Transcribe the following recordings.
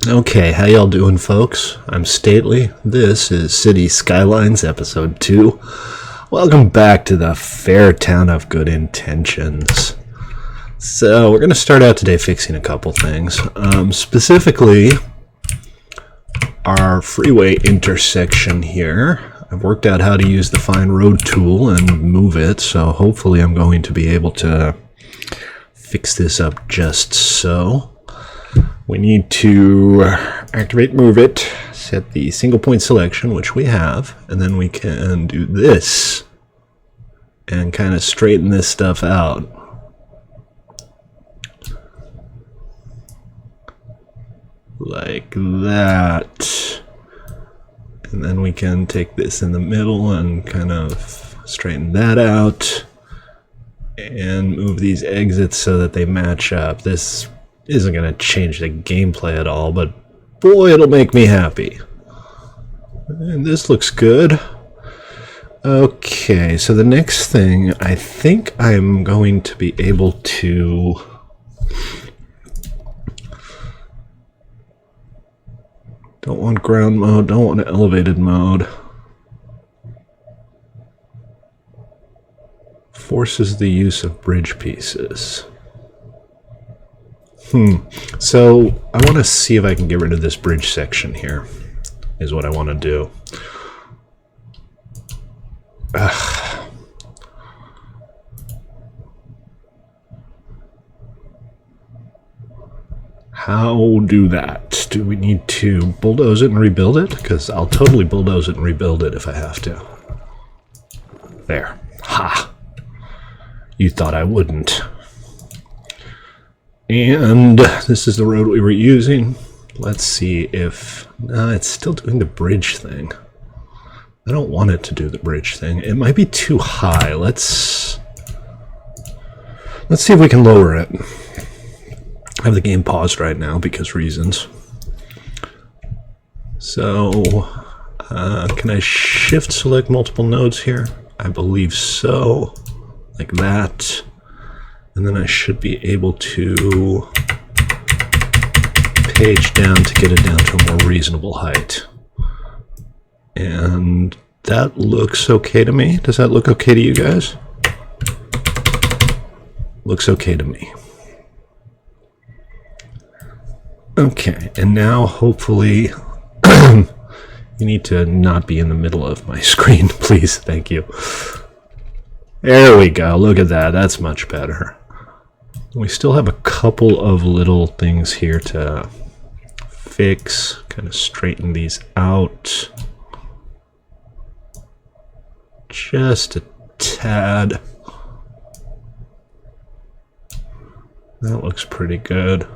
Okay, how y'all doing, folks? I'm Stately. This is City Skylines, Episode 2. Welcome back to the fair town of good intentions. So, we're going to start out today fixing a couple things. Specifically, our freeway intersection here. I've worked out how to use the Find Road tool and move it, so hopefully I'm going to be able to fix this up just so. We need to activate Move It, set the single point selection, which we have, and then we can do this and kind of straighten this stuff out. Like that. And then we can take this in the middle and kind of straighten that out and move these exits so that they match up. This isn't going to change the gameplay at all, but boy, it'll make me happy. And this looks good. Okay, so the next thing, I think I'm going to be able to don't want ground mode, don't want elevated mode. Forces the use of bridge pieces. So I want to see if I can get rid of this bridge section here, is what I want to do. How do that? Do we need to bulldoze it and rebuild it? Because I'll totally bulldoze it and rebuild it if I have to. There. Ha! You thought I wouldn't. And this is the road we were using. Let's see if... it's still doing the bridge thing. I don't want it to do the bridge thing. It might be too high. Let's see if we can lower it. I have the game paused right now because reasons. So, can I shift select multiple nodes here? I believe so. Like that. And then I should be able to page down to get it down to a more reasonable height. And that looks okay to me. Does that look okay to you guys? Looks okay to me. Okay, and now hopefully you need to not be in the middle of my screen, please. Thank you. There we go. Look at that. That's much better. We still have a couple of little things here to fix, kind of straighten these out. Just a tad. That looks pretty good.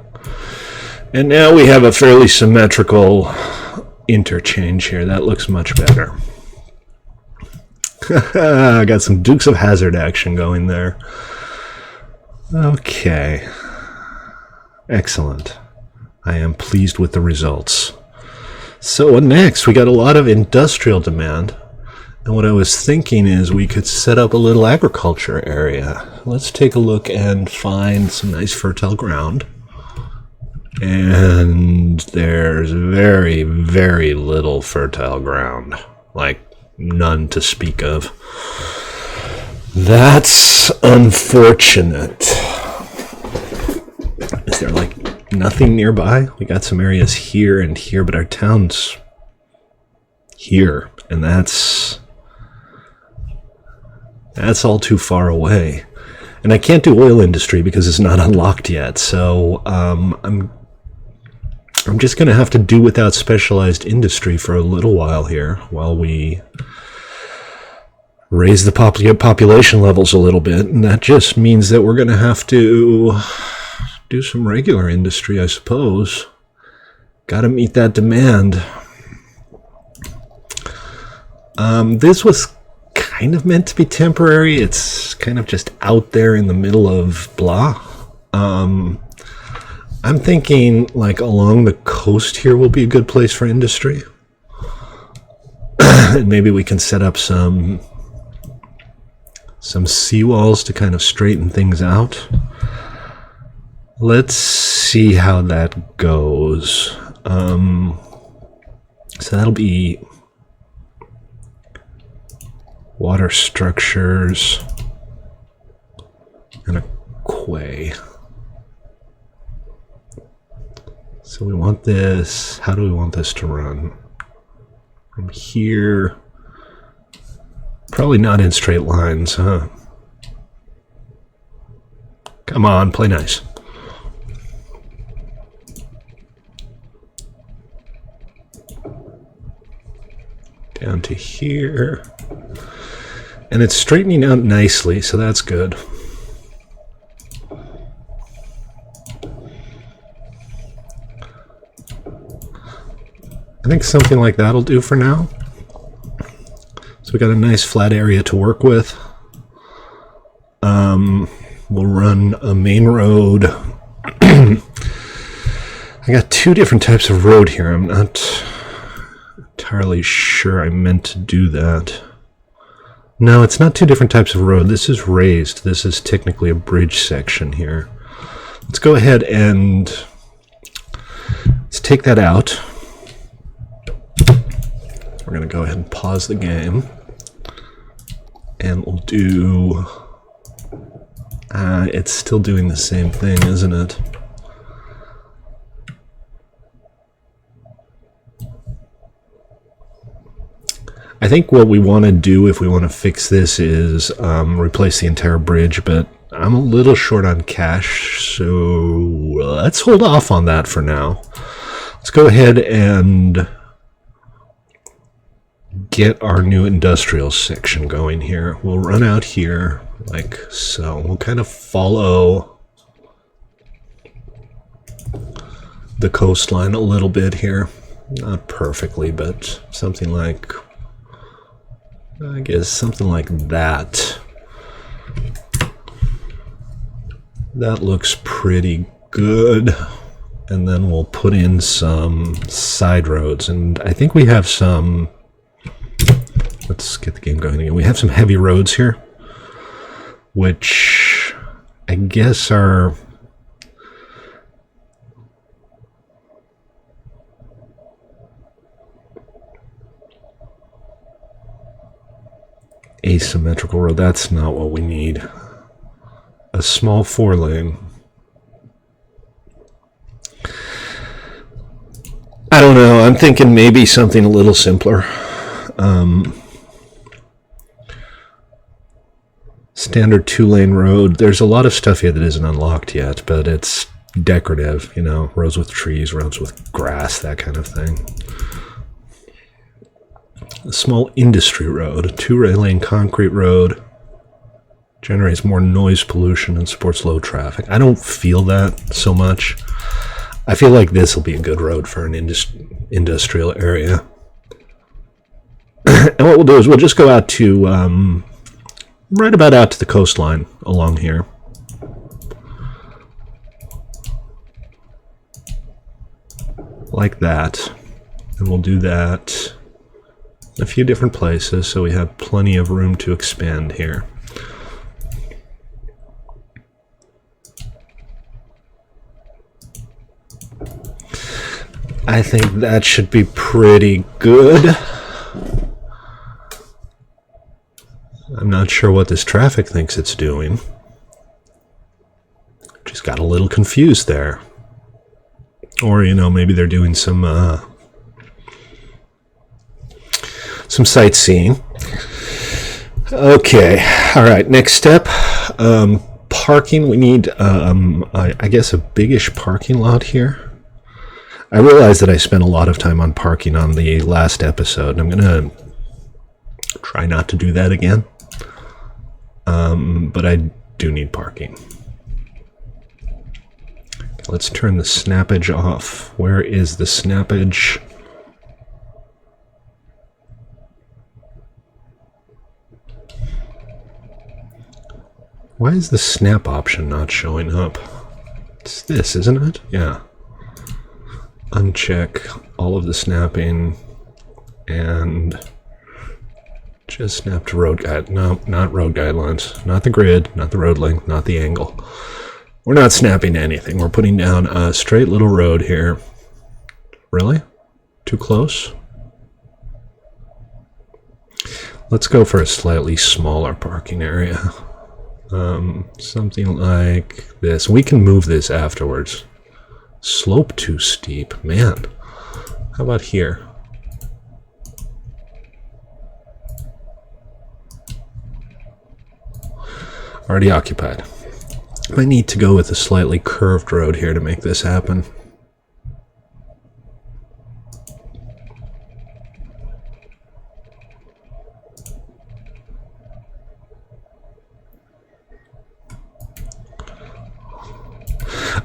And now we have a fairly symmetrical interchange here. That looks much better. I got some Dukes of Hazzard action going there. Okay. Excellent. I am pleased with the results. So next, we got a lot of industrial demand. And what I was thinking is we could set up a little agriculture area. Let's take a look and find some nice fertile ground. And there's very, very little fertile ground. Like, none to speak of. That's unfortunate. Is there like nothing nearby? We got some areas here and here, but our town's here, and that's all too far away. And I can't do oil industry because it's not unlocked yet, so I'm just gonna have to do without specialized industry for a little while here while we raise the population levels a little bit, and that just means that we're going to have to do some regular industry, I suppose. Got to meet that demand. This was kind of meant to be temporary. It's kind of just out there in the middle of blah. I'm thinking like along the coast here will be a good place for industry. And maybe we can set up some seawalls to kind of straighten things out. Let's see how that goes. So that'll be water structures and a quay. So we want this, how do we want this to run? From here, probably not in straight lines, huh? Come on, play nice. Down to here. And it's straightening out nicely, so that's good. I think something like that'll do for now. So we got a nice flat area to work with. We'll run a main road. I got two different types of road here. I'm not entirely sure I meant to do that. No, it's not two different types of road. This is raised. This is technically a bridge section here. Let's go ahead and let's take that out. We're going to go ahead and pause the game. And we'll do... it's still doing the same thing, isn't it? I think what we want to do if we want to fix this is replace the entire bridge, but I'm a little short on cash, so let's hold off on that for now. Let's go ahead and get our new industrial section going here. We'll run out here like so. We'll kind of follow the coastline a little bit here. Not perfectly, but something like, I guess something like that. That looks pretty good. And then we'll put in some side roads. And I think we have some... Let's get the game going again. We have some heavy roads here, which I guess are... asymmetrical road. That's not what we need. A small 4-lane. I don't know. I'm thinking maybe something a little simpler. Standard 2-lane road. There's a lot of stuff here that isn't unlocked yet, but it's decorative, you know, roads with trees, roads with grass, that kind of thing. A small industry road, a 2-lane concrete road, generates more noise pollution and supports low traffic. I don't feel that so much. I feel like this will be a good road for an industrial area. And what we'll do is we'll just go out to, right about out to the coastline along here. Like that. And we'll do that in a few different places so we have plenty of room to expand here. I think that should be pretty good. I'm not sure what this traffic thinks it's doing. Just got a little confused there. Or, you know, maybe they're doing some sightseeing. Okay, all right, next step. Parking, we need, I guess, a biggish parking lot here. I realize that I spent a lot of time on parking on the last episode, and I'm going to try not to do that again. But I do need parking. Let's turn the snappage off. Where is the snappage? Why is the snap option not showing up? It's this, isn't it? Yeah. Uncheck all of the snapping and just snap to road guide. No, not road guidelines. Not the grid, not the road length, not the angle. We're not snapping anything. We're putting down a straight little road here. Really? Too close? Let's go for a slightly smaller parking area. Something like this. We can move this afterwards. Slope too steep. Man. How about here? Already occupied. I need to go with a slightly curved road here to make this happen.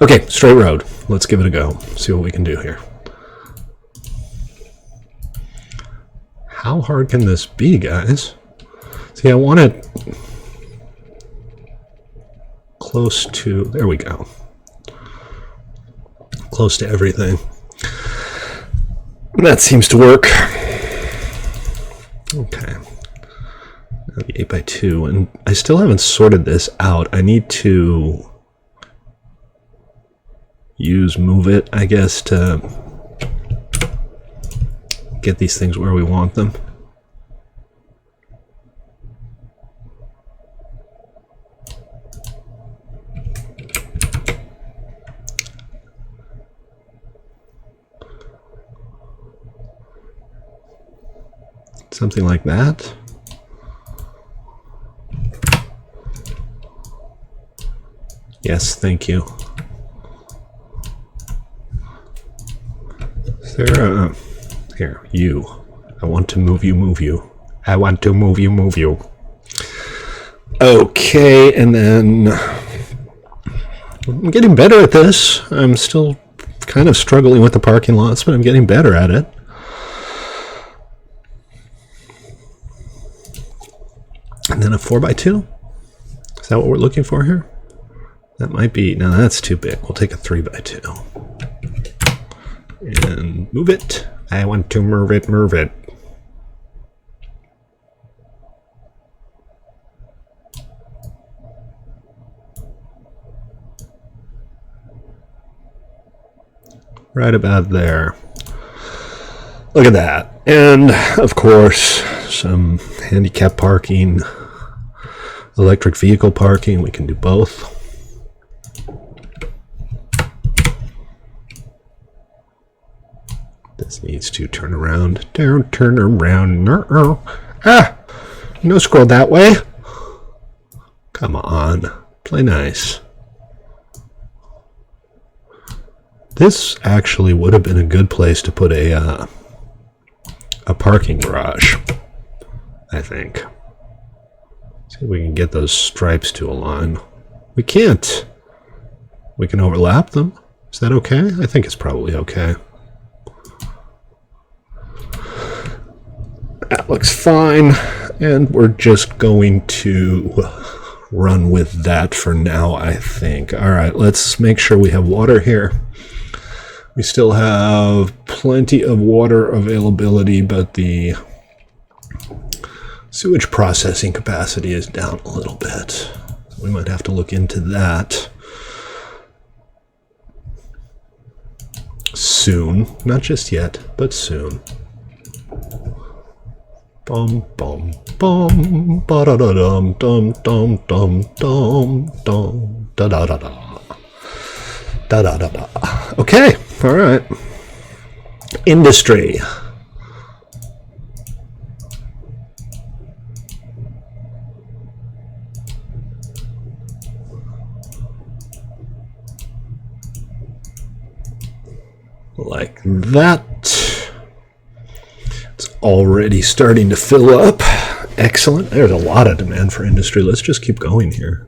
Okay, straight road. Let's give it a go. See what we can do here. How hard can this be, guys? See, I want it close to... There we go. Close to everything. That seems to work. Okay. Now the 8x2. And I still haven't sorted this out. I need to... use move it, I guess, to get these things where we want them. Something like that. Yes, thank you. There, here, you. I want to move you, move you. I want to move you, move you. Okay, and then... I'm getting better at this. I'm still kind of struggling with the parking lots, but I'm getting better at it. And then a 4x2? Is that what we're looking for here? That might be... No, that's too big. We'll take a 3x2. And move it. I want to move it, move it. Right about there. Look at that. And, of course, some handicap parking, electric vehicle parking. We can do both. This needs to turn around. Don't turn around. Ah! No scroll that way. Come on. Play nice. This actually would have been a good place to put a parking garage, I think. See if we can get those stripes to align. We can't. We can overlap them. Is that okay? I think it's probably okay. That looks fine, and we're just going to run with that for now, I think. All right, let's make sure we have water here. We still have plenty of water availability, but the sewage processing capacity is down a little bit. We might have to look into that soon. Not just yet, but soon. Bum bum bum ba da da dum dum dum dum dum dum da da da da da da da da. Okay, all right. Industry. Like that. It's already starting to fill up. Excellent. There's a lot of demand for industry. Let's just keep going here.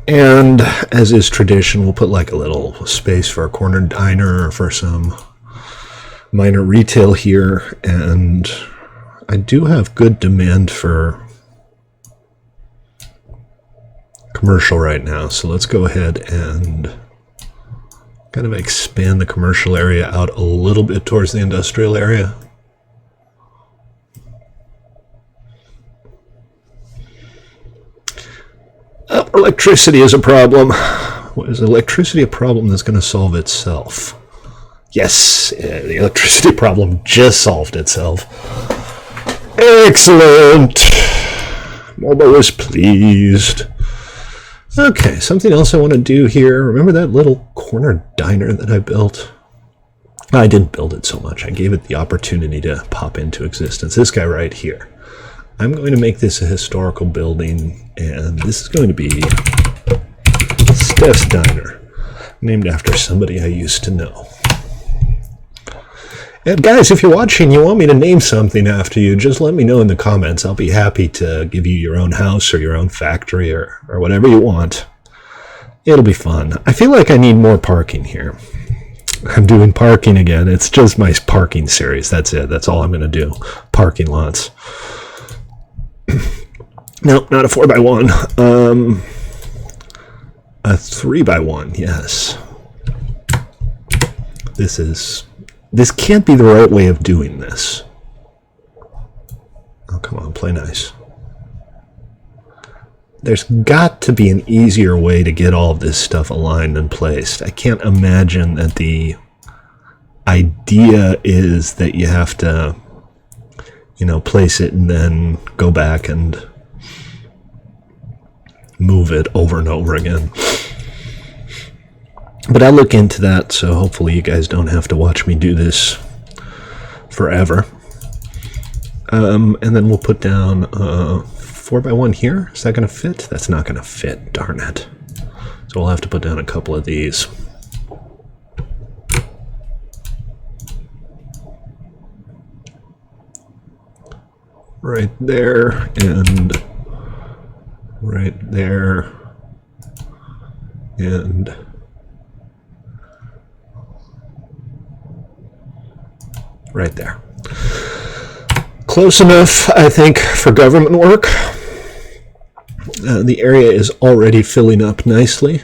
And as is tradition, we'll put like a little space for a corner diner or for some minor retail here. And I do have good demand for commercial right now, so let's go ahead and kind of expand the commercial area out a little bit towards the industrial area. electricity is a problem. Is electricity a problem that's going to solve itself? Yes, the electricity problem just solved itself. Excellent. Momo is pleased. Okay, something else I want to do here. Remember that little corner diner that I built? I didn't build it so much. I gave it the opportunity to pop into existence. This guy right here. I'm going to make this a historical building, and this is going to be Steph's Diner, named after somebody I used to know. And guys, if you're watching, you want me to name something after you, just let me know in the comments. I'll be happy to give you your own house or your own factory or whatever you want. It'll be fun. I feel like I need more parking here. I'm doing parking again. It's just my parking series. That's it. That's all I'm going to do. Parking lots. No, not a 4x1. A 3x1, yes. This can't be the right way of doing this. Oh, come on, play nice. There's got to be an easier way to get all of this stuff aligned and placed. I can't imagine that the idea is that you have to, place it and then go back and move it over and over again. But I'll look into that, so hopefully you guys don't have to watch me do this forever. And then we'll put down 4x1 here. Is that going to fit? That's not going to fit, darn it. So we'll have to put down a couple of these. Right there, and right there, and right there. Close enough, I think, for government work. The area is already filling up nicely.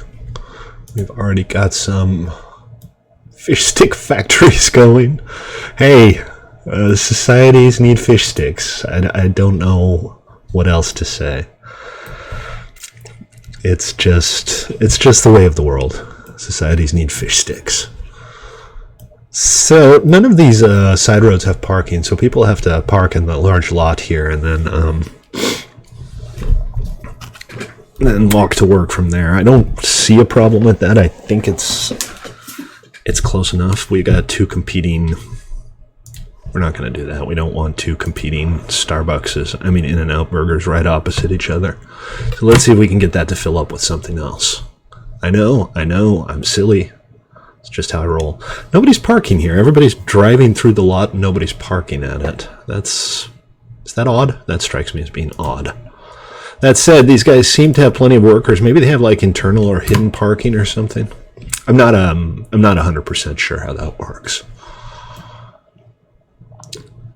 We've already got some fish stick factories going. Hey, societies need fish sticks. I don't know what else to say. It's just the way of the world. Societies need fish sticks. So none of these side roads have parking, so people have to park in the large lot here and then walk to work from there. I don't see a problem with that. I think it's close enough. We got two competing. We're not going to do that. We don't want two competing In-N-Out burgers right opposite each other. So let's see if we can get that to fill up with something else. I know, I'm silly. It's just how I roll. Nobody's parking here. Everybody's driving through the lot and nobody's parking at it. Is that odd? That strikes me as being odd. That said, these guys seem to have plenty of workers. Maybe they have like internal or hidden parking or something. I'm not 100% sure how that works.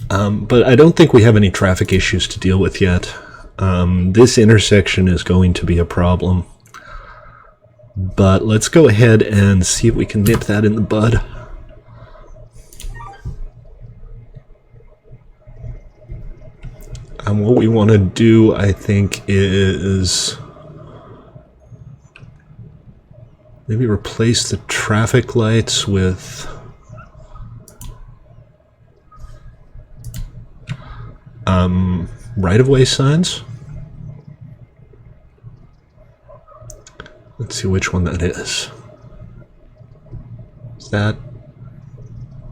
But I don't think we have any traffic issues to deal with yet. This intersection is going to be a problem. But let's go ahead and see if we can nip that in the bud. What we want to do, I think, is maybe replace the traffic lights with right-of-way signs. Let's see which one that is. Is that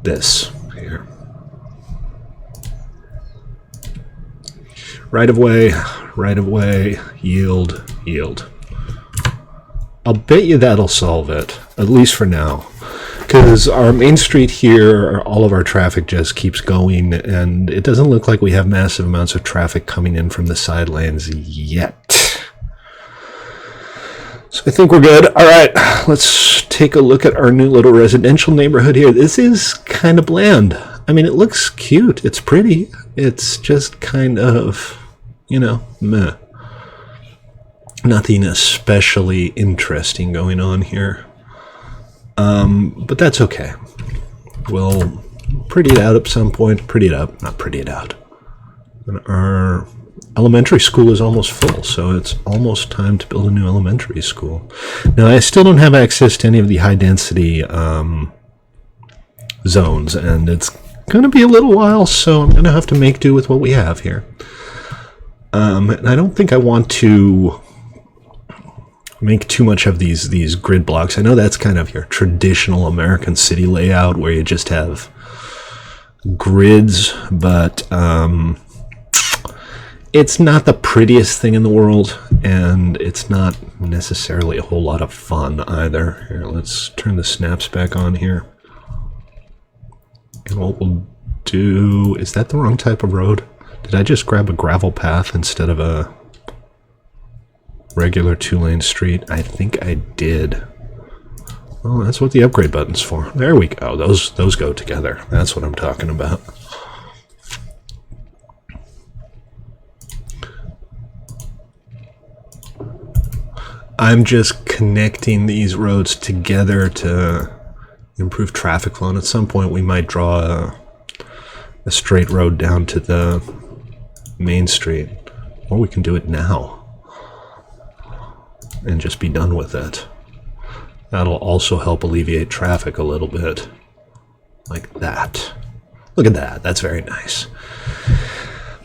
this here? Right-of-way, yield. I'll bet you that'll solve it, at least for now. Because our main street here, all of our traffic just keeps going, and it doesn't look like we have massive amounts of traffic coming in from the side lanes yet. So I think we're good. All right, let's take a look at our new little residential neighborhood here. This is kind of bland. I mean, it looks cute. It's pretty. It's just kind of, meh. Nothing especially interesting going on here. But that's okay. We'll pretty it out at some point. Not pretty it out. And our elementary school is almost full, so it's almost time to build a new elementary school. Now, I still don't have access to any of the high-density zones, and it's going to be a little while, so I'm going to have to make do with what we have here. And I don't think I want to make too much of these grid blocks. I know that's kind of your traditional American city layout where you just have grids, but it's not the prettiest thing in the world, and it's not necessarily a whole lot of fun either. Here, let's turn the snaps back on here. And what we'll do... Is that the wrong type of road? Did I just grab a gravel path instead of a regular 2-lane street? I think I did. Well, that's what the upgrade button's for. There we go. Those go together. That's what I'm talking about. I'm just connecting these roads together to improve traffic flow, and at some point we might draw a straight road down to the main street, or we can do it now and just be done with it. That'll also help alleviate traffic a little bit, like that. Look at that, that's very nice.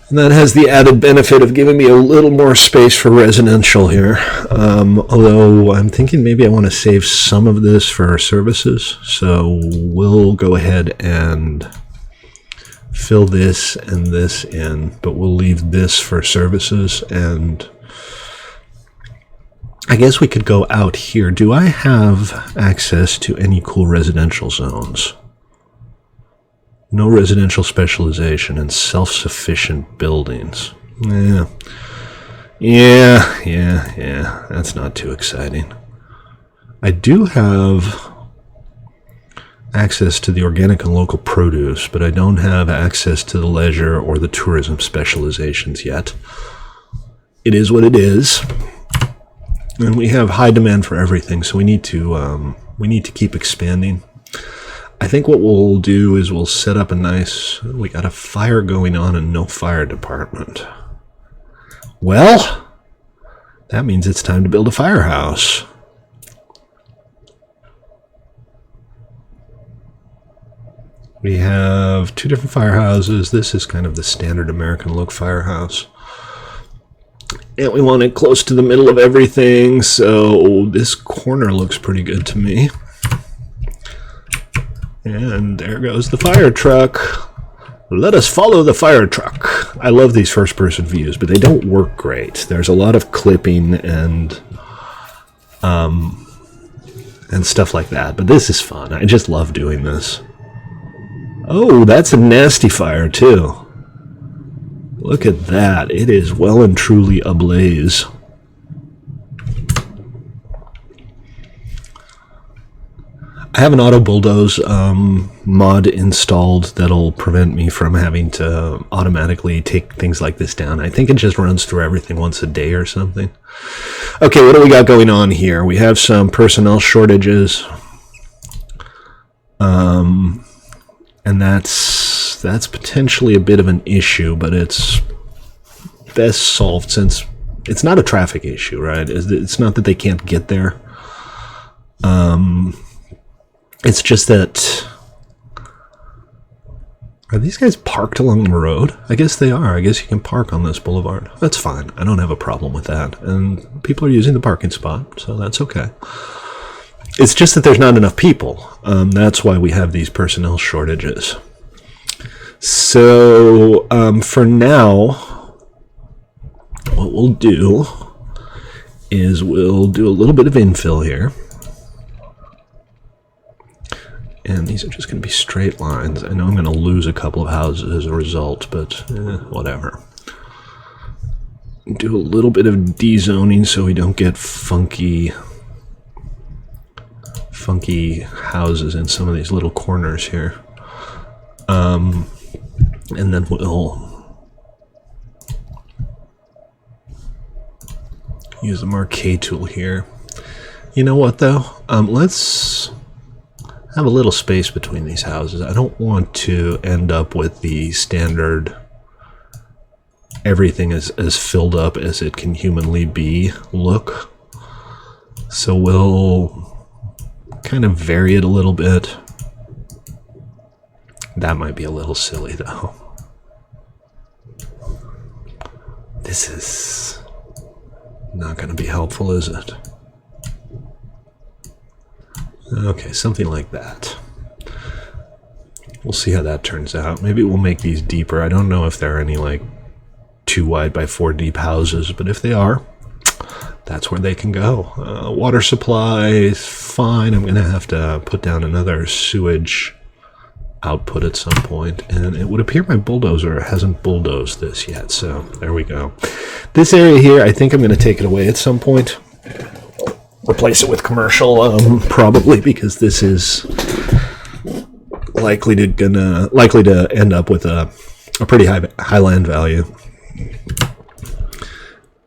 And that has the added benefit of giving me a little more space for residential here. Although I'm thinking maybe I want to save some of this for our services. So we'll go ahead and fill this and this in, but we'll leave this for services. And I guess we could go out here. Do I have access to any cool residential zones? No residential specialization and self-sufficient buildings. Yeah. That's not too exciting. I do have access to the organic and local produce, but I don't have access to the leisure or the tourism specializations yet. It is what it is. And we have high demand for everything, so we need to keep expanding. I think what we'll do is we'll set up a nice... We got a fire going on and no fire department. Well, that means it's time to build a firehouse. We have 2 different firehouses. This is kind of the standard American look firehouse. And we want it close to the middle of everything, so this corner looks pretty good to me. And there goes the fire truck. Let us follow the fire truck. I love these first-person views, but they don't work great. There's a lot of clipping and stuff like that. But this is fun. I just love doing this. Oh, that's a nasty fire, too. Look at that. It is well and truly ablaze. I have an auto bulldoze mod installed that'll prevent me from having to automatically take things like this down. I think it just runs through everything once a day or something. Okay, what do we got going on here? We have some personnel shortages. And that's potentially a bit of an issue, but it's best solved since it's not a traffic issue, right? It's not that they can't get there. It's just that... Are these guys parked along the road? I guess they are. I guess you can park on this boulevard. That's fine. I don't have a problem with that. And people are using the parking spot, so that's okay. It's just that there's not enough people. That's why we have these personnel shortages. So, for now, what we'll do is we'll do a little bit of infill here. And these are just going to be straight lines. I know I'm going to lose a couple of houses as a result, but whatever. Do a little bit of dezoning so we don't get funky houses in some of these little corners here. And then we'll use the marquee tool here. You know what, though? Let's have a little space between these houses. I don't want to end up with the standard everything is as filled up as it can humanly be look. So we'll kind of vary it a little bit. That might be a little silly though. This is not going to be helpful, is it? Okay, something like that. We'll see how that turns out. Maybe we'll make these deeper. I don't know if there are any like 2 wide by 4 deep houses, but if they are, that's where they can go. Water supply is fine. I'm going to have to put down another sewage output at some point, and it would appear my bulldozer hasn't bulldozed this yet, so there we go. This area here, I think I'm going to take it away at some point. Replace it with commercial, probably, because this is likely to end up with a pretty high land value.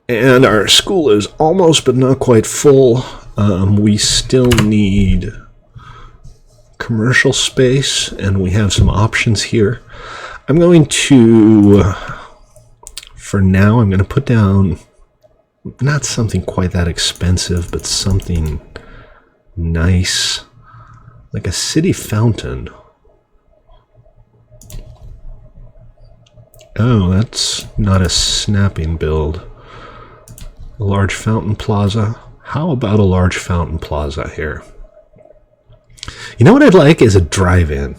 And our school is almost but not quite full. We still need commercial space, and we have some options here. I'm going to, for now, I'm going to put down not something quite that expensive, but something nice, like a city fountain. Oh, that's not a snapping build. A large fountain plaza. How about a large fountain plaza here? You know what I'd like is a drive-in.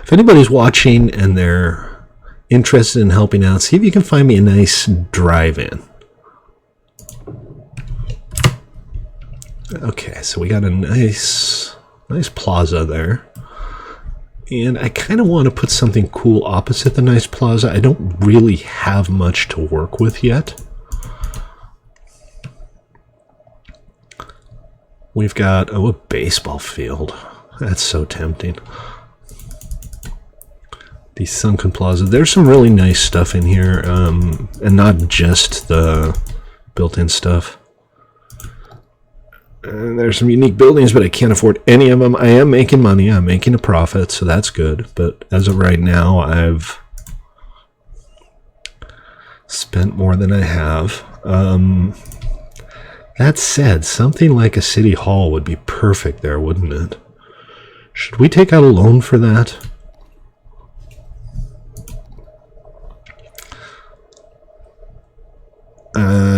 If anybody's watching and they're interested in helping out, see if you can find me a nice drive-in. Okay, so we got a nice plaza there. And I kind of want to put something cool opposite the nice plaza. I don't really have much to work with yet. We've got, a baseball field. That's so tempting. The sunken plaza. There's some really nice stuff in here, and not just the built-in stuff. And there's some unique buildings, but I can't afford any of them. I am making money. I'm making a profit, so that's good. But as of right now, I've spent more than I have. That said, something like a city hall would be perfect there, wouldn't it? Should we take out a loan for that?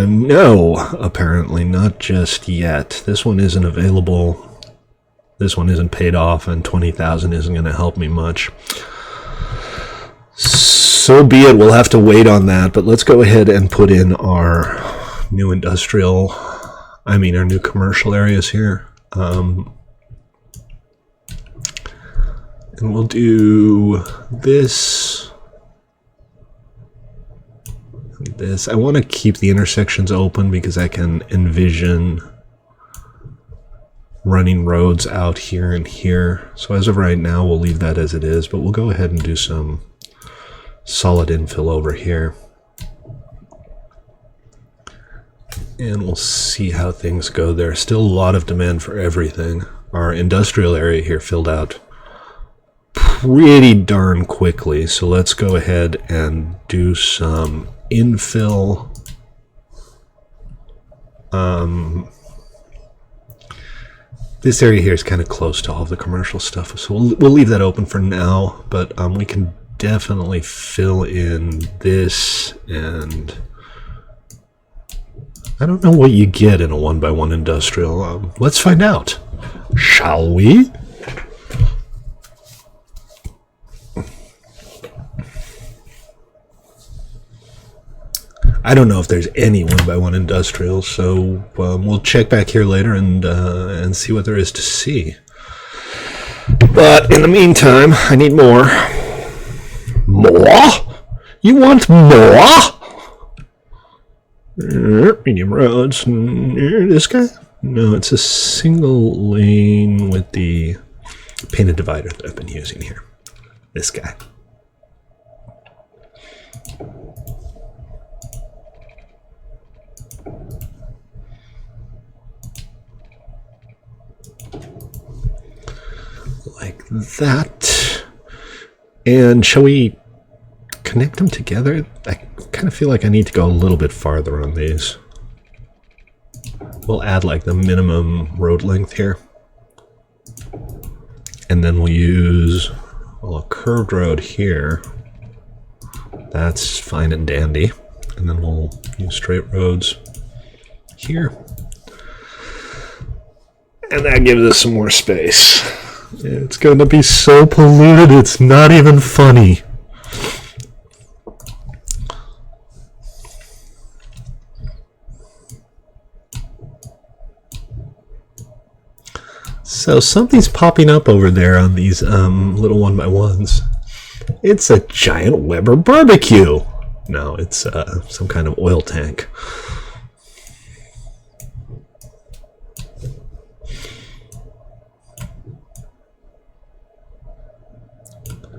No, apparently not just yet. This one isn't available. This one isn't paid off, and 20,000 isn't going to help me much. So be it. We'll have to wait on that. But let's go ahead and put in our new our new commercial areas here. And we'll do this. This. I want to keep the intersections open because I can envision running roads out here and here. So as of right now, we'll leave that as it is, but we'll go ahead and do some solid infill over here. And we'll see how things go there. Still a lot of demand for everything. Our industrial area here filled out pretty darn quickly. So let's go ahead and do some infill. This area here is kind of close to all of the commercial stuff, so we'll leave that open for now, but we can definitely fill in this, and I don't know what you get in a 1x1 industrial. Let's find out, shall we? I don't know if there's any 1x1 industrial, so we'll check back here later and see what there is to see. But in the meantime, I need more. More? You want more? Medium roads. This guy? No, it's a single lane with the painted divider that I've been using here. This guy. Like that. And shall we connect them together, I kind of feel like I need to go a little bit farther on these. We'll add like the minimum road length here. And then we'll use, well, a curved road here. That's fine and dandy. And then we'll use straight roads here. And that gives us some more space. It's going to be so polluted, it's not even funny. So something's popping up over there on these little 1x1s. It's a giant Weber barbecue. No, it's some kind of oil tank.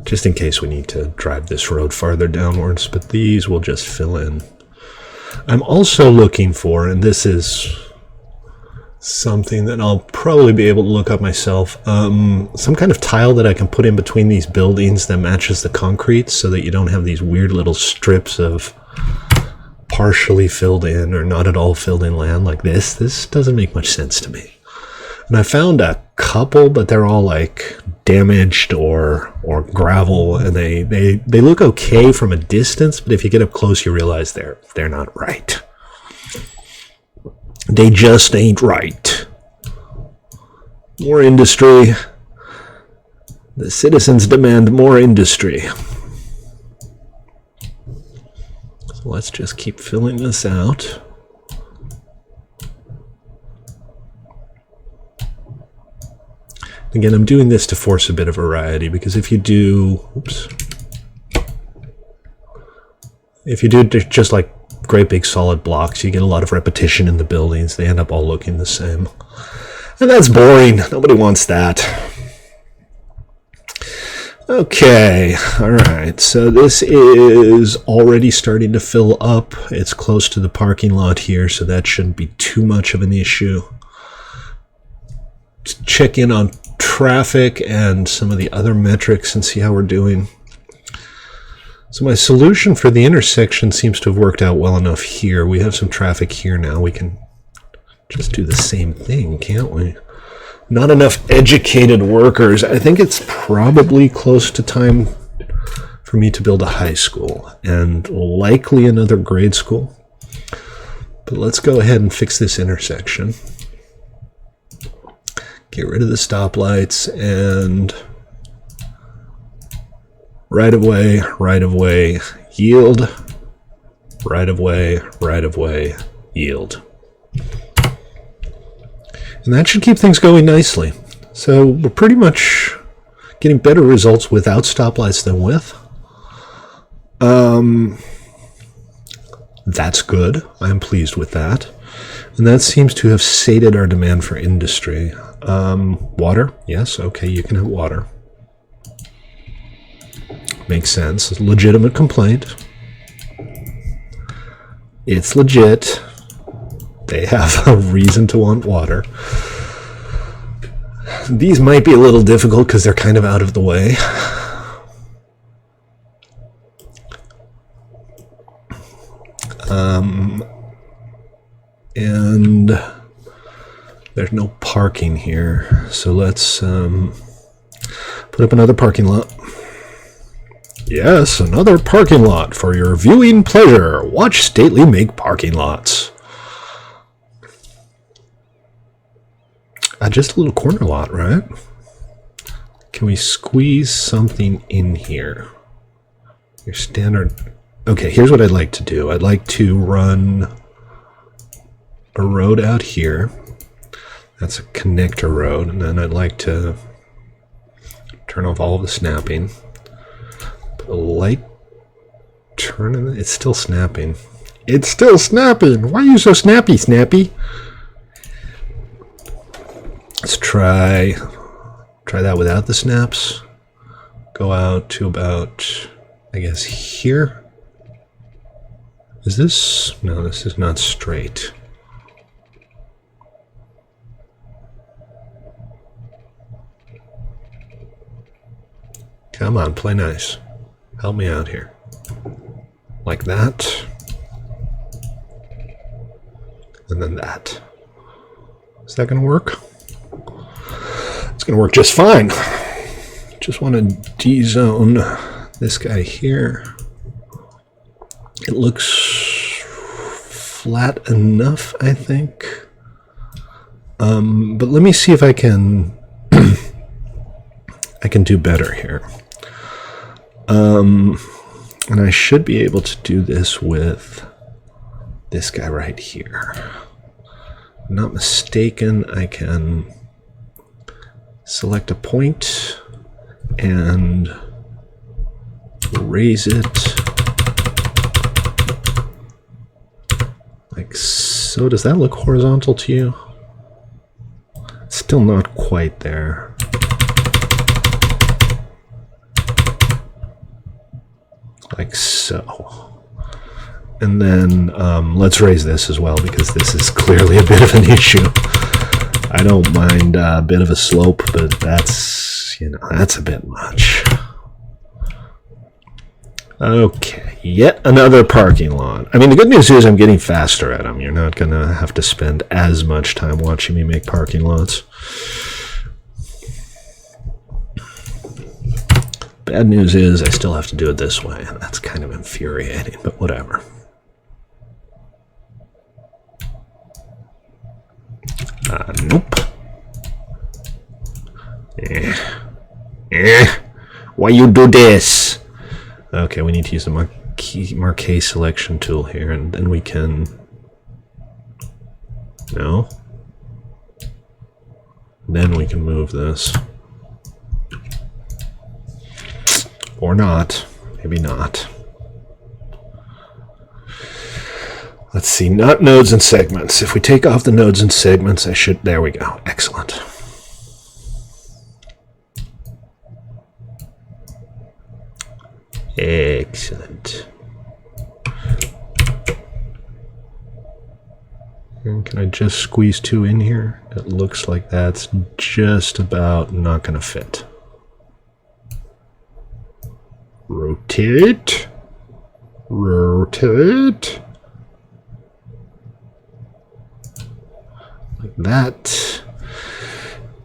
Just in case we need to drive this road farther downwards, but these will just fill in. I'm also looking for, and this is something that I'll probably be able to look up myself, some kind of tile that I can put in between these buildings that matches the concrete so that you don't have these weird little strips of partially filled in or not at all filled in land like this. This doesn't make much sense to me. And I found a couple, but they're all like damaged or gravel, and they look okay from a distance, but if you get up close you realize they're not right. They just ain't right. More industry. The citizens demand more industry. So let's just keep filling this out. Again, I'm doing this to force a bit of variety, because if you do, if you do just like great big solid blocks, you get a lot of repetition in the buildings. They end up all looking the same. And that's boring. Nobody wants that. Okay, alright, so this is already starting to fill up. It's close to the parking lot here, so that shouldn't be too much of an issue. Let's check in on traffic and some of the other metrics and see how we're doing. So my solution for the intersection seems to have worked out well enough here. We have some traffic here now. We can just do the same thing, can't we? Not enough educated workers. I think it's probably close to time for me to build a high school and likely another grade school. But let's go ahead and fix this intersection. Get rid of the stoplights and right of way, yield, right of way, yield. And that should keep things going nicely. So we're pretty much getting better results without stoplights than with. That's good. I'm pleased with that. And that seems to have sated our demand for industry. Water? Yes, okay, you can have water. Makes sense. It's a legitimate complaint. It's legit. They have a reason to want water. These might be a little difficult because they're kind of out of the way. And there's no parking here, so let's put up another parking lot. Yes, another parking lot for your viewing pleasure. Watch Stately make parking lots. Just a little corner lot, right? Can we squeeze something in here? Your standard... Okay, here's what I'd like to do. I'd like to run a road out here. That's a connector road. And then I'd like to turn off all of the snapping. Put a light turn in it. It's still snapping. It's still snapping! Why are you so snappy, Snappy? Let's try that without the snaps. Go out to about, I guess, here. Is this? No, this is not straight. Come on, play nice. Help me out here. like that. And then that. Is that going to work? It's going to work just fine. Just want to D-zone this guy here. It looks flat enough, I think. But let me see if I can I can do better here. And I should be able to do this with this guy right here. If I'm not mistaken, I can select a point and raise it like so. Does that look horizontal to you? It's still not quite there. Like so. And then let's raise this as well, because this is clearly a bit of an issue. I don't mind a bit of a slope, but that's, you know, that's a bit much. Okay, yet another parking lot. I mean, the good news is I'm getting faster at them. You're not going to have to spend as much time watching me make parking lots. Bad news is I still have to do it this way, and that's kind of infuriating, but whatever. Nope. Why you do this? Okay, we need to use the marquee selection tool here, and then we can... No. Then we can move this. Or not. Maybe not. Let's see, not nodes and segments. If we take off the nodes and segments, I should... There we go. Excellent. Excellent. And can I just squeeze two in here? It looks like that's just about not going to fit. Rotate. Rotate. Like that.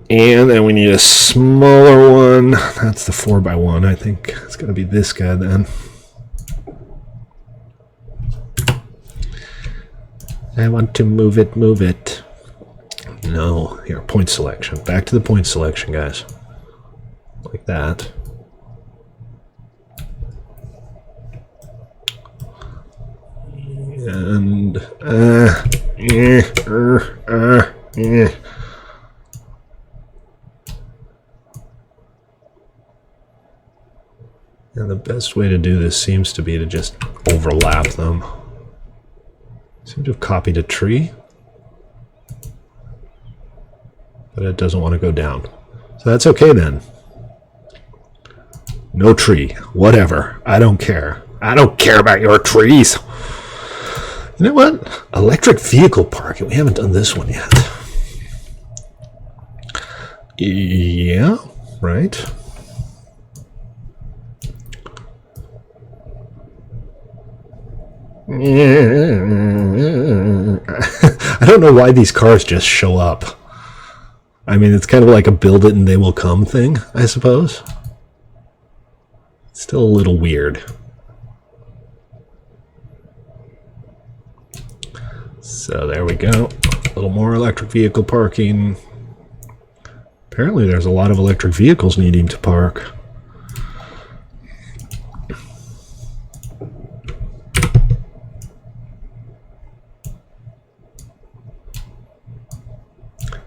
And then we need a smaller one. That's the 4x1. I think it's going to be this guy then. I want to move it, move it. No. Here, point selection. Back to the point selection, guys. Like that. And, And the best way to do this seems to be to just overlap them. Seem to have copied a tree, but it doesn't want to go down. So that's okay then. No tree. Whatever. I don't care. I don't care about your trees. You know what? Electric vehicle parking. We haven't done this one yet. Yeah, right. I don't know why these cars just show up. I mean, it's kind of like a build it and they will come thing, I suppose. It's still a little weird. So there we go. A little more electric vehicle parking. Apparently there's a lot of electric vehicles needing to park.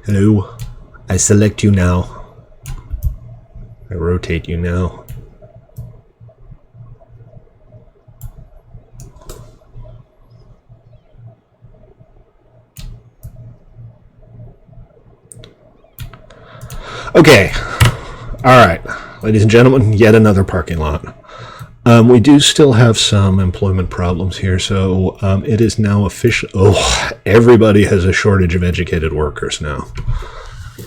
Hello. I select you now. I rotate you now. Okay. All right. Ladies and gentlemen, yet another parking lot. We do still have some employment problems here, so it is now official. Oh, everybody has a shortage of educated workers now.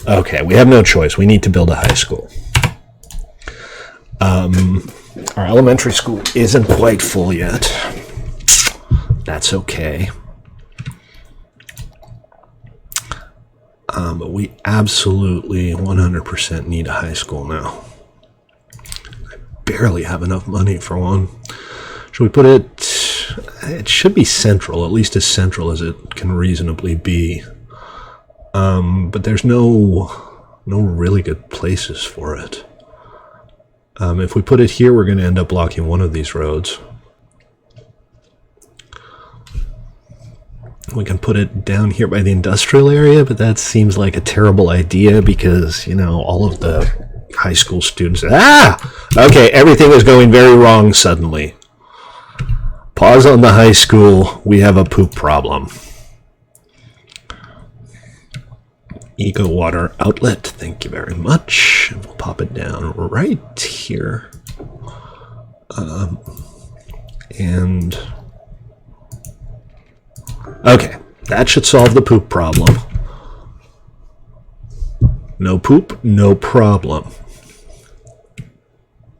Okay, we have no choice. We need to build a high school. Our elementary school isn't quite full yet. That's okay. But we absolutely 100% need a high school now. I barely have enough money for one. Should we put it... It should be central, at least as central as it can reasonably be. But there's no really good places for it. If we put it here, we're going to end up blocking one of these roads. We can put it down here by the industrial area, but that seems like a terrible idea because, you know, all of the high school students... Okay, everything is going very wrong suddenly. Pause on the high school. We have a poop problem. Eco water outlet. Thank you very much. And we'll pop it down right here. And... Okay, that should solve the poop problem. No poop, no problem.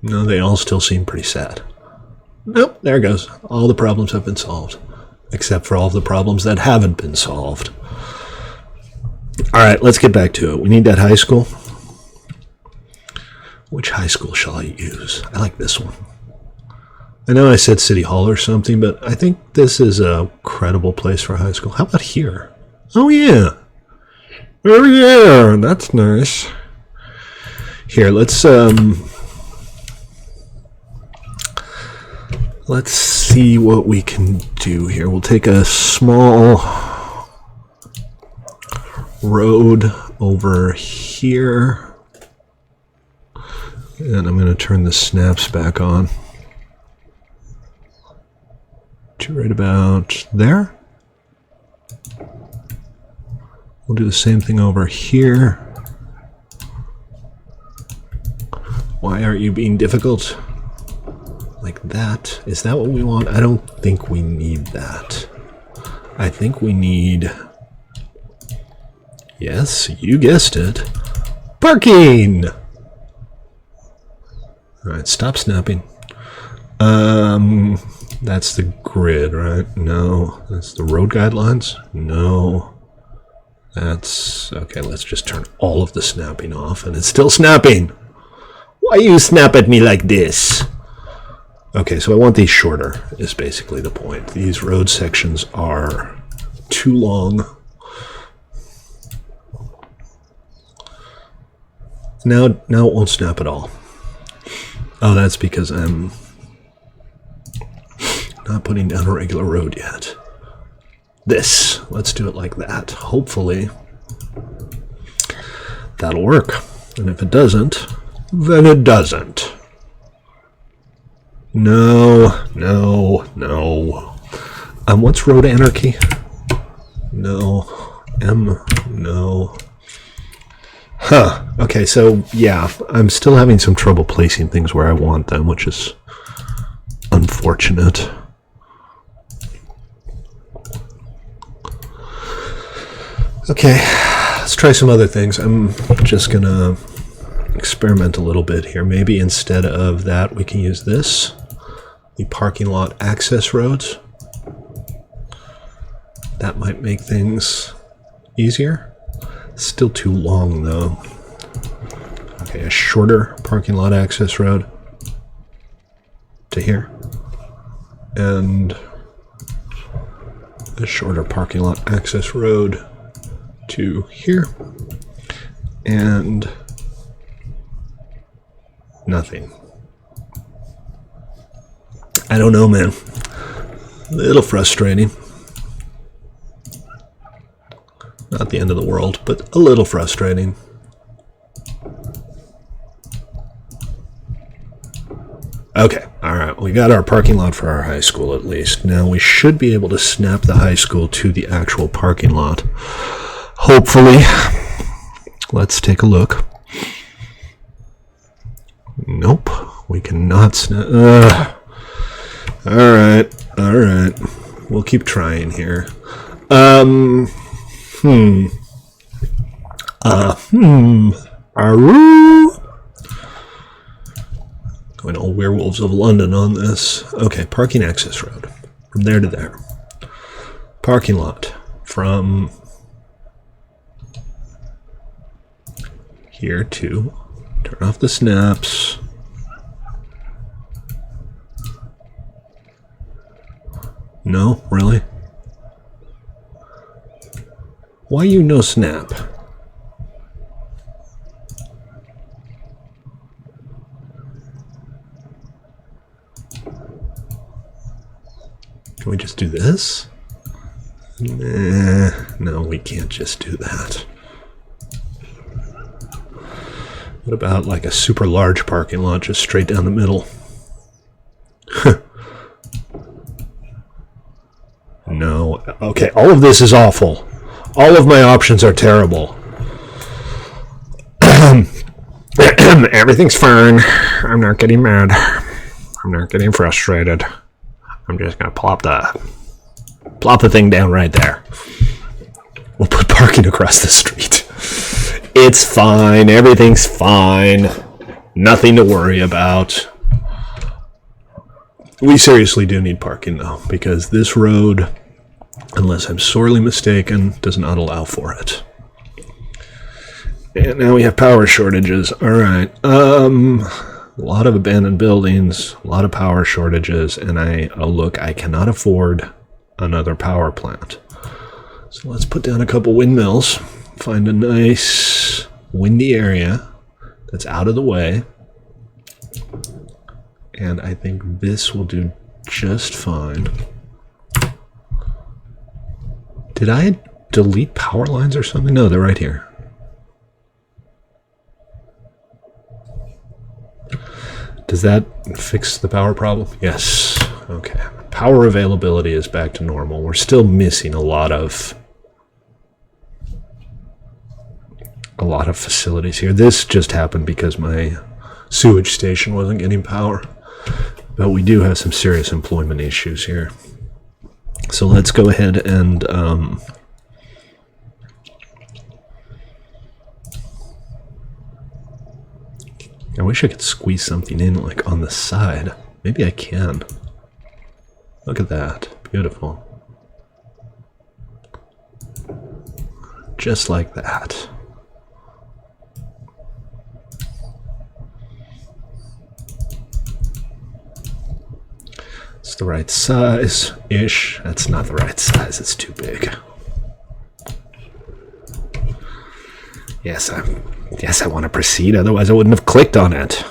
No, they all still seem pretty sad. Nope, there it goes. All the problems have been solved. Except for all the problems that haven't been solved. Alright, let's get back to it. We need that high school. Which high school shall I use? I like this one. I know I said City Hall or something, but I think this is a credible place for a high school. How about here? Oh, yeah. Oh, yeah. That's nice. Here, let's see what we can do here. We'll take a small road over here. And I'm going to turn the snaps back on. To right about there. We'll do the same thing over here. Why aren't you being difficult? Like that. Is that what we want? I don't think we need that. I think we need... Yes, you guessed it. Parking! Alright, stop snapping. That's the grid, right? No. That's the road guidelines? No. That's... Okay, let's just turn all of the snapping off, and it's still snapping! Why you snap at me like this? Okay, so I want these shorter, is basically the point. These road sections are too long. Now it won't snap at all. Oh, that's because I'm not putting down a regular road yet. This. Let's do it like that. Hopefully, that'll work. And if it doesn't, then it doesn't. No, no, no. What's road anarchy? No. No. Huh. Okay, so, yeah, I'm still having some trouble placing things where I want them, which is unfortunate. Okay, let's try some other things. I'm just gonna experiment a little bit here. Maybe instead of that, we can use this. The parking lot access roads. That might make things easier. Still too long, though. Okay, a shorter parking lot access road to here. And a shorter parking lot access road to here. And nothing. I don't know, man. A little frustrating. Not the end of the world, but a little frustrating. Okay, alright, we got our parking lot for our high school at least. Now we should be able to snap the high school to the actual parking lot. Hopefully. Let's take a look. Nope, we cannot snap. Alright. We'll keep trying here. Going all Werewolves of London on this. Okay, parking access road. From there to there. parking lot from here to turn off the snaps. No, really? Why you no snap? Can we just do this? Nah, no, we can't just do that. What about like a super large parking lot just straight down the middle? No. Okay, all of this is awful. All of my options are terrible. Everything's fine. I'm not getting mad. I'm not getting frustrated. I'm just gonna plop the thing down right there. We'll put parking across the street. It's fine. Everything's fine. Nothing to worry about. We seriously do need parking though, because this road, unless I'm sorely mistaken, does not allow for it. And now we have power shortages. Alright. A lot of abandoned buildings, a lot of power shortages, and look, I cannot afford another power plant. So let's put down a couple windmills, find a nice windy area that's out of the way, and I think this will do just fine. Did I delete power lines or something? No, they're right here. Does that fix the power problem? Yes. Okay. Power availability is back to normal. We're still missing a lot of facilities here. This just happened because my sewage station wasn't getting power. But we do have some serious employment issues here. So let's go ahead and I wish I could squeeze something in like on the side. Maybe I can. Look at that. Beautiful. Just like that. It's the right size-ish. That's not the right size. It's too big. Yes, I want to proceed. Otherwise, I wouldn't have clicked on it.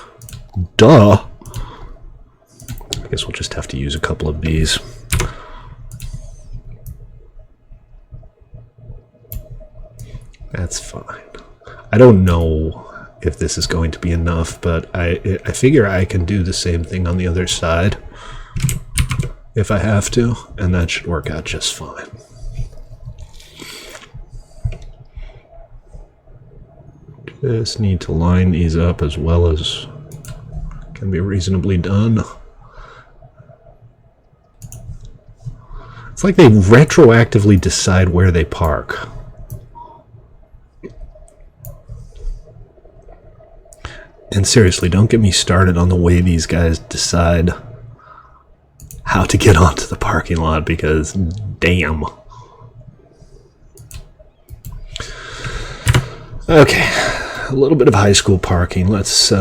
Duh. I guess we'll just have to use a couple of these. That's fine. I don't know if this is going to be enough, but I figure I can do the same thing on the other side if I have to, and that should work out just fine. Just need to line these up as well as can be reasonably done. It's like they retroactively decide where they park. And seriously, don't get me started on the way these guys decide how to get onto the parking lot, because damn. Okay, a little bit of high school parking. Let's see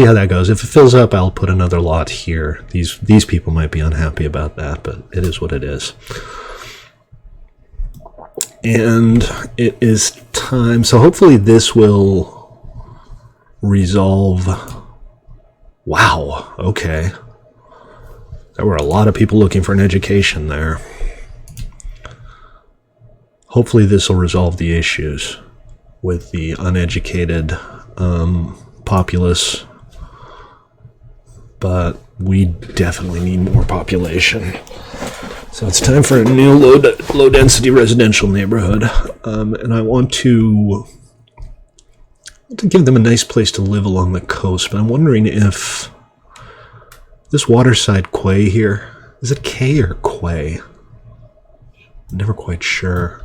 how that goes. If it fills up, I'll put another lot here. These people might be unhappy about that, but it is what it is. And it is time. So hopefully this will resolve. Wow, okay. There were a lot of people looking for an education there. Hopefully this will resolve the issues with the uneducated populace, but we definitely need more population. So it's time for a new low-density residential neighborhood, and I want to give them a nice place to live along the coast, but I'm wondering if this waterside quay here, is it K or quay? I'm never quite sure.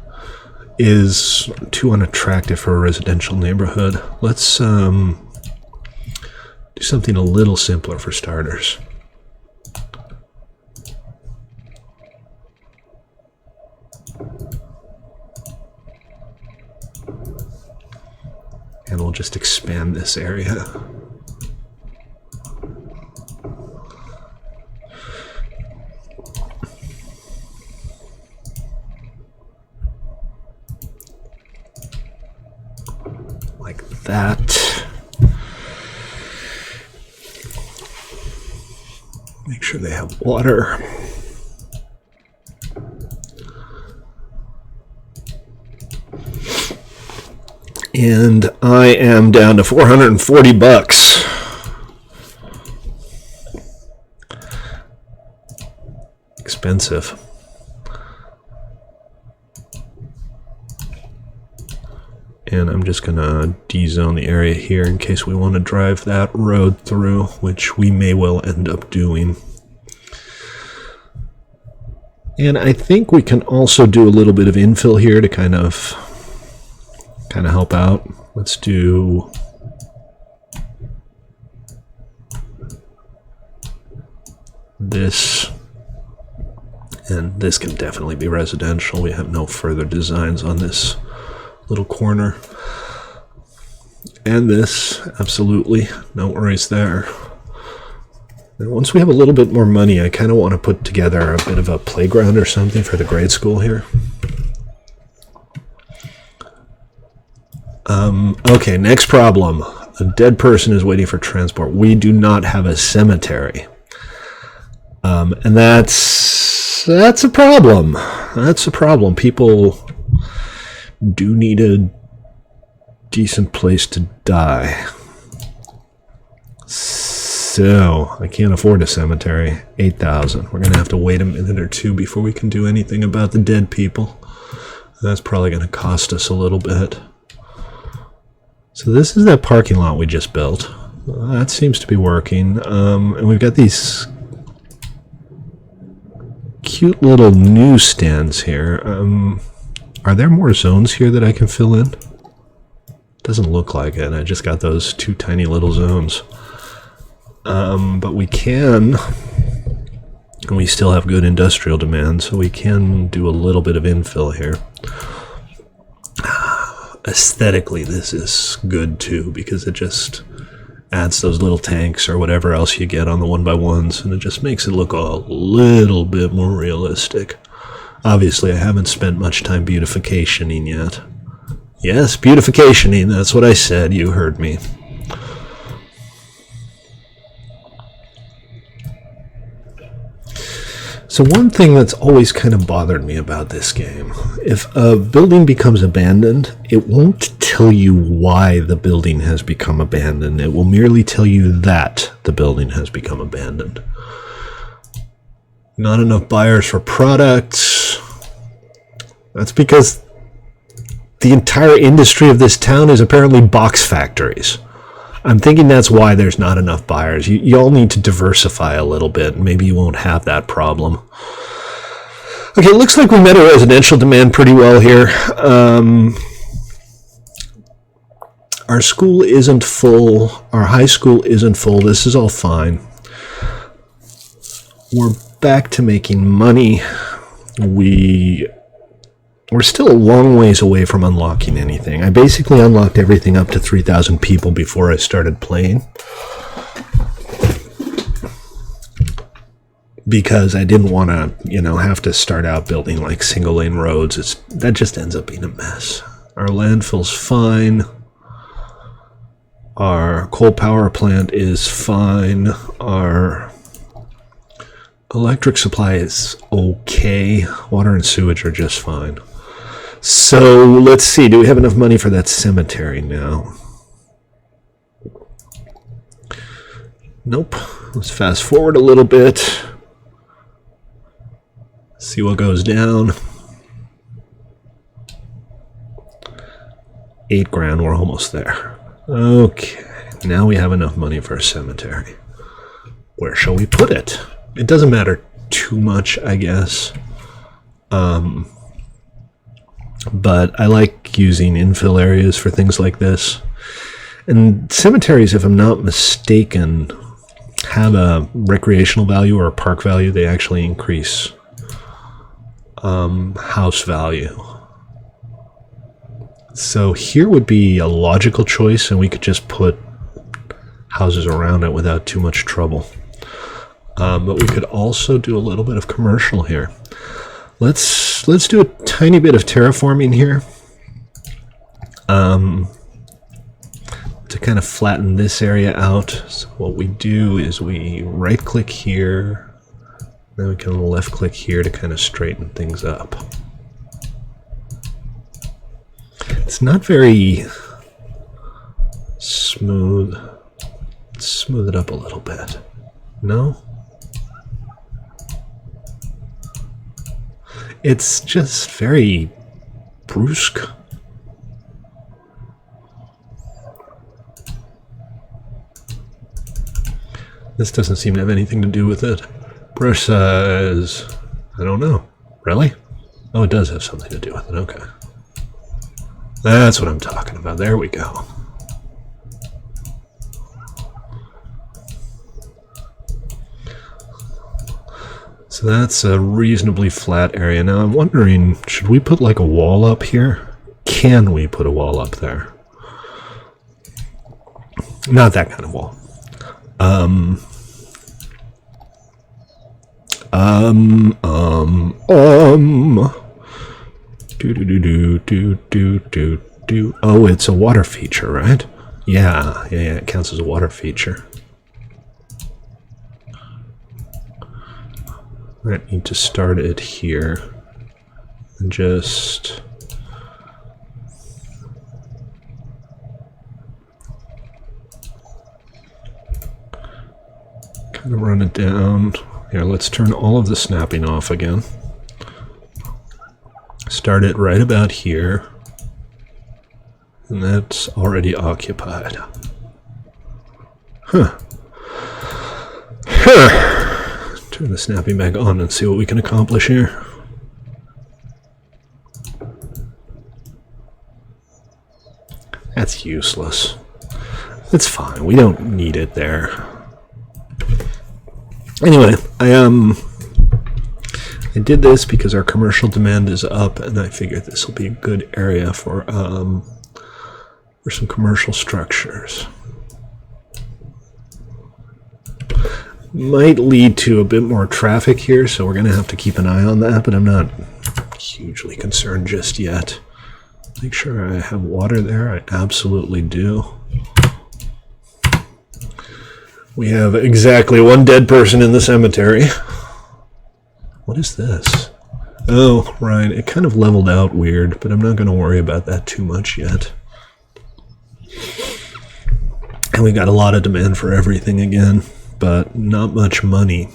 Is too unattractive for a residential neighborhood. Let's do something a little simpler for starters. And we'll just expand this area. Like that. Make sure they have water. And I am down to $440. Expensive. And I'm just going to de-zone the area here in case we want to drive that road through, which we may well end up doing. And I think we can also do a little bit of infill here to kind of help out. Let's do this. And this can definitely be residential. We have no further designs on this little corner. And this, absolutely, no worries there. And once we have a little bit more money, I kind of want to put together a bit of a playground or something for the grade school here. Okay, next problem. A dead person is waiting for transport. We do not have a cemetery. And that's a problem. That's a problem. People do need a decent place to die. So, I can't afford a cemetery. 8,000. We're going to have to wait a minute or two before we can do anything about the dead people. That's probably going to cost us a little bit. So this is that parking lot we just built. That seems to be working. And we've got these cute little newsstands here. Are there more zones here that I can fill in? Doesn't look like it. I just got those two tiny little zones. But we can, and we still have good industrial demand, so we can do a little bit of infill here. Aesthetically, this is good too, because it just adds those little tanks or whatever else you get on the 1x1s, and it just makes it look a little bit more realistic. Obviously, I haven't spent much time beautificationing yet. Yes, beautificationing, that's what I said, you heard me. So one thing that's always kind of bothered me about this game, if a building becomes abandoned, it won't tell you why the building has become abandoned. It will merely tell you that the building has become abandoned. Not enough buyers for products. That's because the entire industry of this town is apparently box factories. I'm thinking that's why there's not enough buyers. You all need to diversify a little bit. Maybe you won't have that problem. Okay, it looks like we met a residential demand pretty well here. Our school isn't full. Our high school isn't full. This is all fine. We're back to making money. We're still a long ways away from unlocking anything. I basically unlocked everything up to 3,000 people before I started playing. Because I didn't want to, have to start out building like single lane roads. That just ends up being a mess. Our landfill's fine. Our coal power plant is fine. Our electric supply is okay. Water and sewage are just fine. So let's see, do we have enough money for that cemetery now? Nope. Let's fast forward a little bit. See what goes down. 8 grand, we're almost there. Okay, now we have enough money for a cemetery. Where shall we put it? It doesn't matter too much, I guess. But I like using infill areas for things like this. And cemeteries, if I'm not mistaken, have a recreational value or a park value. They actually increase house value. So here would be a logical choice, and we could just put houses around it without too much trouble. But we could also do a little bit of commercial here. Let's do a tiny bit of terraforming here to kind of flatten this area out. So what we do is we right-click here, then we can left-click here to kind of straighten things up. It's not very smooth. Let's smooth it up a little bit. No? It's just very brusque. This doesn't seem to have anything to do with it. Brush size, I don't know. Really? Oh, it does have something to do with it. Okay. That's what I'm talking about. There we go. So that's a reasonably flat area. Now I'm wondering, should we put like a wall up here? Can we put a wall up there? Not that kind of wall. Oh, it's a water feature, right? Yeah, it counts as a water feature. I need to start it here and just kind of run it down. Here, let's turn all of the snapping off again. Start it right about here. And that's already occupied. Huh. Turn the snapping back on and see what we can accomplish here. That's useless. It's fine. We don't need it there. Anyway, I did this because our commercial demand is up, and I figured this will be a good area for some commercial structures. Might lead to a bit more traffic here, so we're going to have to keep an eye on that, but I'm not hugely concerned just yet. Make sure I have water there. I absolutely do. We have exactly one dead person in the cemetery. What is this? Oh, right. It kind of leveled out weird, but I'm not going to worry about that too much yet. And we got a lot of demand for everything again, but not much money.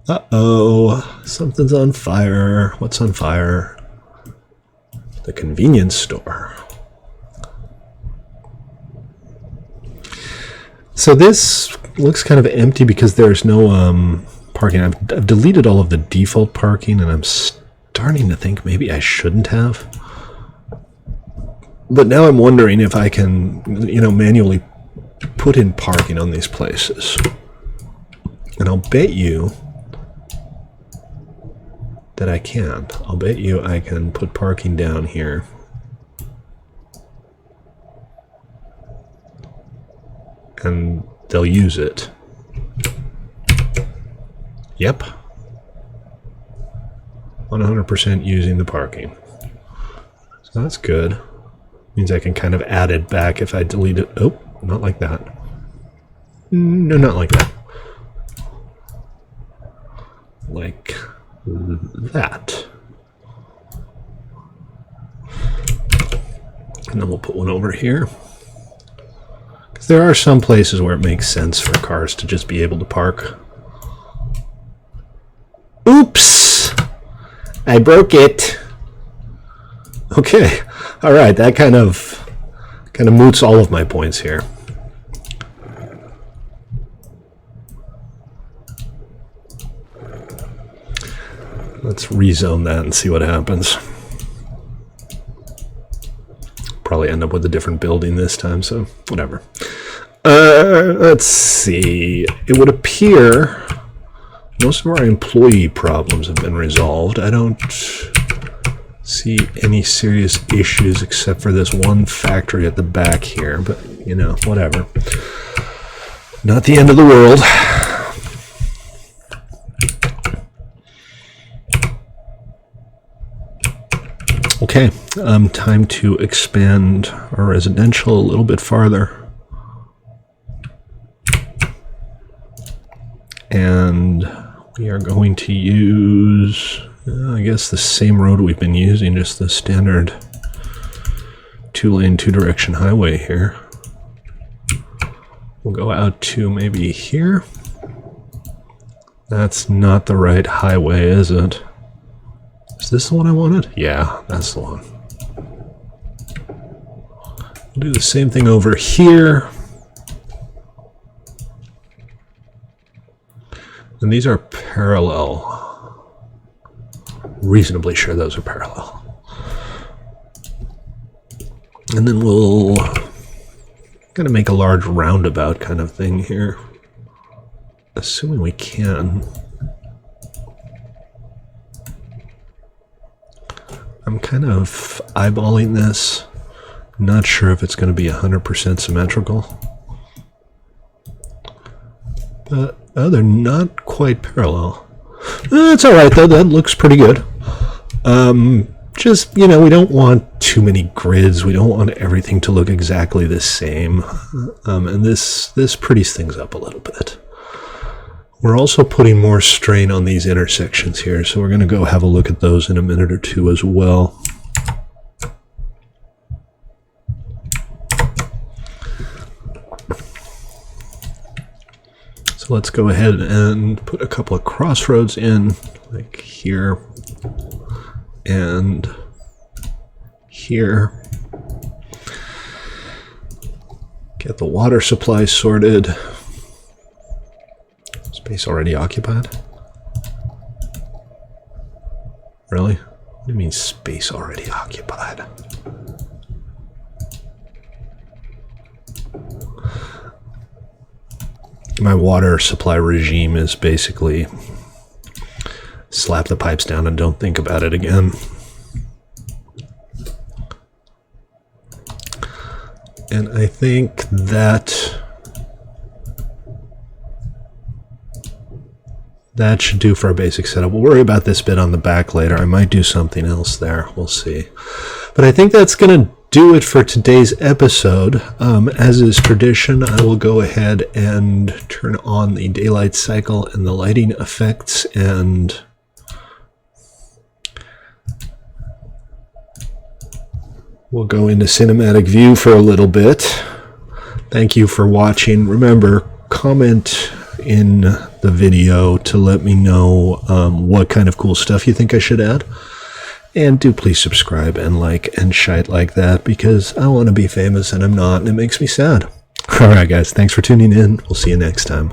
Uh-oh. Something's on fire. What's on fire? The convenience store. So this looks kind of empty because there's no parking. I've deleted all of the default parking, and I'm starting to think maybe I shouldn't have. But now I'm wondering if I can, manually put in parking on these places. And I'll bet you that I can. I'll bet you I can put parking down here. And they'll use it. Yep. 100% using the parking. So that's good. Means I can kind of add it back if I delete it. Oh, not like that. No, not like that. Like that. And then we'll put one over here. Because there are some places where it makes sense for cars to just be able to park. Oops! I broke it. Okay. All right, that kind of moots all of my points here. Let's rezone that and see what happens. Probably end up with a different building this time, so whatever. Let's see. It would appear most of our employee problems have been resolved. I don't see any serious issues except for this one factory at the back here, but you know, whatever. Not the end of the world. Okay, time to expand our residential a little bit farther. And we are going to use, I guess, the same road we've been using, just the standard 2-lane, 2-direction highway here. We'll go out to maybe here. That's not the right highway, is it? Is this the one I wanted? Yeah, that's the one. We'll do the same thing over here. And these are parallel. Reasonably sure those are parallel. And then we'll kind of make a large roundabout kind of thing here. Assuming we can. I'm kind of eyeballing this. Not sure if it's going to be 100% symmetrical. But oh, they're not quite parallel. It's alright though, that looks pretty good. Just, you know, we don't want too many grids. We don't want everything to look exactly the same. And this pretties things up a little bit. We're also putting more strain on these intersections here, so we're going to go have a look at those in a minute or two as well. So let's go ahead and put a couple of crossroads in, like here and here. Get the water supply sorted. Space already occupied? Really? What do you mean space already occupied? My water supply regime is basically slap the pipes down and don't think about it again. And I think that should do for our basic setup. We'll worry about this bit on the back later. I might do something else there. We'll see. But I think that's going to do it for today's episode. As is tradition, I will go ahead and turn on the daylight cycle and the lighting effects, and we'll go into cinematic view for a little bit. Thank you for watching. Remember, comment in the video to let me know what kind of cool stuff you think I should add. And do please subscribe and like and shite like that, because I want to be famous and I'm not, and it makes me sad. Alright guys, thanks for tuning in. We'll see you next time.